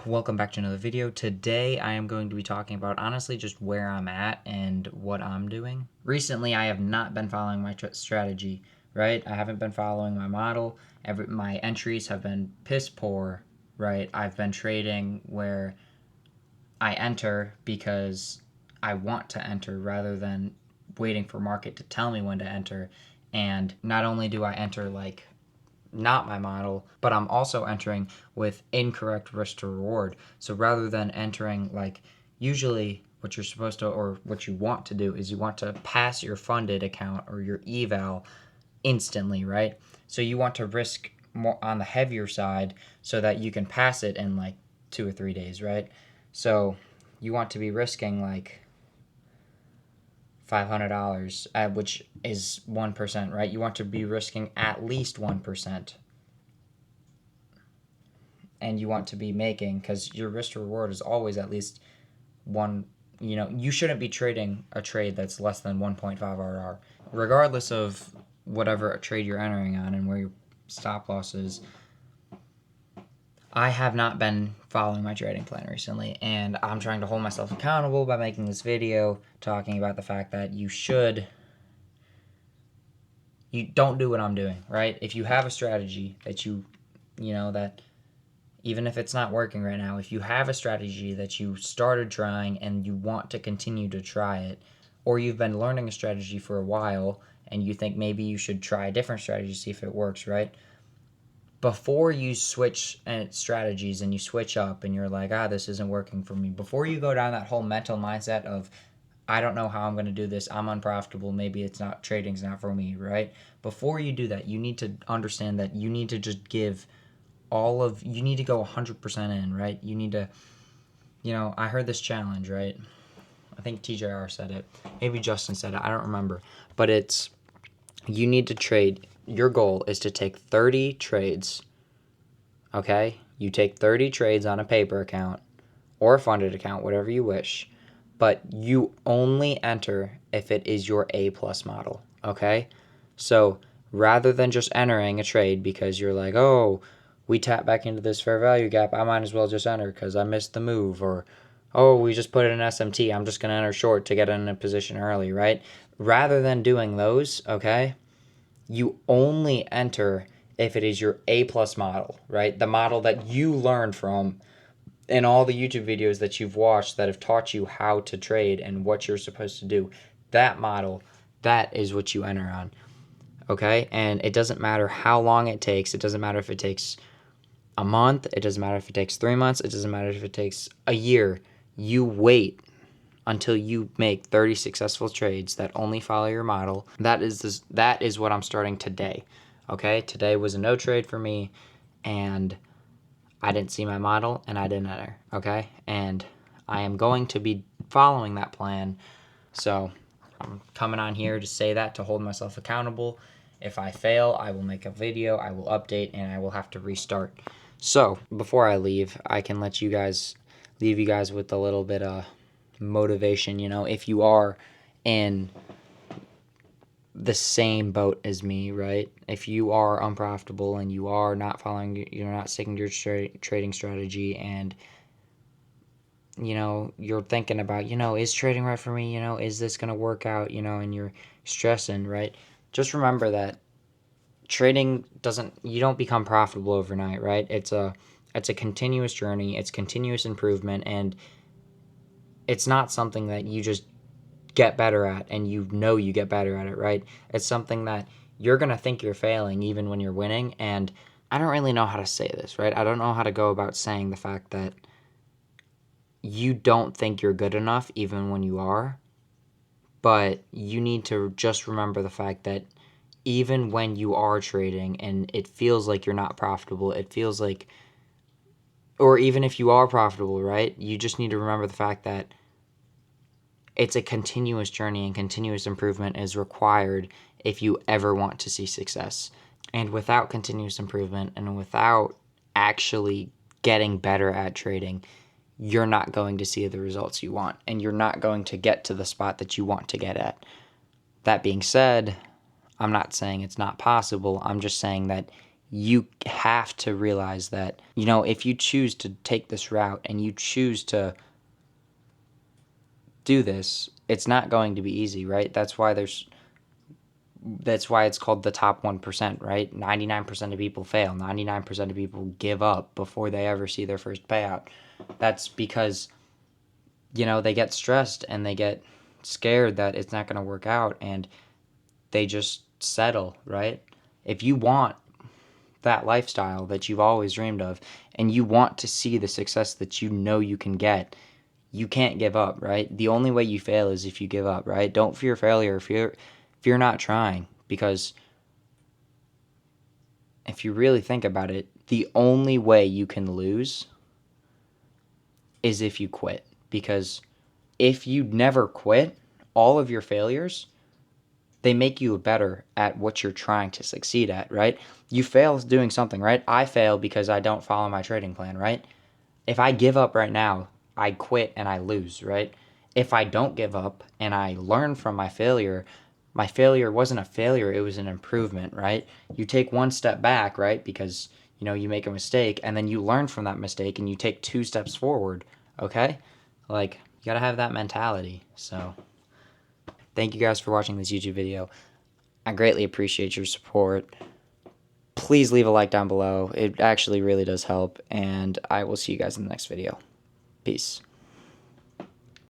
Welcome back to another video. Today I am going to be talking about honestly just where I'm at and what I'm doing. Recently I have not been following my strategy, right? I haven't been following my model. My entries have been piss poor, right? I've been trading where I enter because I want to enter rather than waiting for market to tell me when to enter. And not only do I enter like not my model, but I'm also entering with incorrect risk to reward. So rather than entering like usually what you're supposed to or what you want to do is you want to pass your funded account or your eval instantly, right? So you want to risk more on the heavier side so that you can pass it in like 2 or 3 days, right? So you want to be risking like $500, which is 1%, right? You want to be risking at least 1%. And you want to be making, because your risk to reward is always at least one, you shouldn't be trading a trade that's less than 1.5 RR. Regardless of whatever trade you're entering on and where your stop loss is, I have not been following my trading plan recently, and I'm trying to hold myself accountable by making this video talking about the fact that you don't do what I'm doing, right? If you have a strategy that that even if it's not working right now, if you have a strategy that you started trying and you want to continue to try it, or you've been learning a strategy for a while and you think maybe you should try a different strategy to see if it works, right? Before you switch strategies and you switch up and you're like, this isn't working for me, before you go down that whole mental mindset of, I don't know how I'm going to do this, I'm unprofitable, maybe trading's not for me, right? Before you do that, you need to understand that you need to just give you need to go 100% in, right? You need to, I heard this challenge, right? I think TJR said it. Maybe Justin said it. I don't remember. But you need to trade. Your goal is to take 30 trades, okay? You take 30 trades on a paper account or a funded account, whatever you wish. But you only enter if it is your A+ model, okay? So rather than just entering a trade because you're like, oh, we tap back into this fair value gap, I might as well just enter because I missed the move. Or, oh, we just put it in SMT, I'm just going to enter short to get in a position early, right? Rather than doing those, okay, you only enter if it is your A+ model, right? The model that you learned from in all the YouTube videos that you've watched that have taught you how to trade and what you're supposed to do. That model, that is what you enter on, okay? And it doesn't matter how long it takes. It doesn't matter if it takes a month. It doesn't matter if it takes 3 months. It doesn't matter if it takes a year. You wait until you make 30 successful trades that only follow your model. That is what I'm starting today, okay? Today was a no trade for me, and I didn't see my model, and I didn't enter, okay? And I am going to be following that plan, so I'm coming on here to say that, to hold myself accountable. If I fail, I will make a video, I will update, and I will have to restart. So, before I leave, I can leave you guys with a little bit of motivation, if you are in the same boat as me, right? If you are unprofitable and you are not you're not sticking to your trading strategy, and you're thinking about, is trading right for me? Is this going to work out? And you're stressing, right? Just remember that trading you don't become profitable overnight, right? It's a continuous journey. It's continuous improvement, and it's not something that you just get better at and you get better at it, right? It's something that you're going to think you're failing even when you're winning. And I don't really know how to say this, right? I don't know how to go about saying the fact that you don't think you're good enough even when you are. But you need to just remember the fact that even when you are trading and it feels like you're not profitable, it feels like, or even if you are profitable, right? You just need to remember the fact that it's a continuous journey, and continuous improvement is required if you ever want to see success. And without continuous improvement and without actually getting better at trading, you're not going to see the results you want, and you're not going to get to the spot that you want to get at. That being said, I'm not saying it's not possible. I'm just saying that you have to realize that, you know, if you choose to take this route and you choose to do this, it's not going to be easy, right? That's why it's called the top 1%, right? 99% of people fail. 99% of people give up before they ever see their first payout. That's because, you know, they get stressed and they get scared that it's not going to work out and they just settle, right? If you want that lifestyle that you've always dreamed of and you want to see the success that you know you can get, you can't give up, right? The only way you fail is if you give up, right? Don't fear failure, fear not trying, because if you really think about it, the only way you can lose is if you quit. Because if you never quit, all of your failures, they make you better at what you're trying to succeed at, right? You fail doing something, right? I fail because I don't follow my trading plan, right? If I give up right now, I quit and I lose, right? If I don't give up and I learn from my failure wasn't a failure, it was an improvement, right? You take one step back, right? Because, you know, you make a mistake and then you learn from that mistake and you take 2 steps forward, okay? Like, you gotta have that mentality. So, thank you guys for watching this YouTube video. I greatly appreciate your support. Please leave a like down below. It actually really does help, and I will see you guys in the next video. Peace.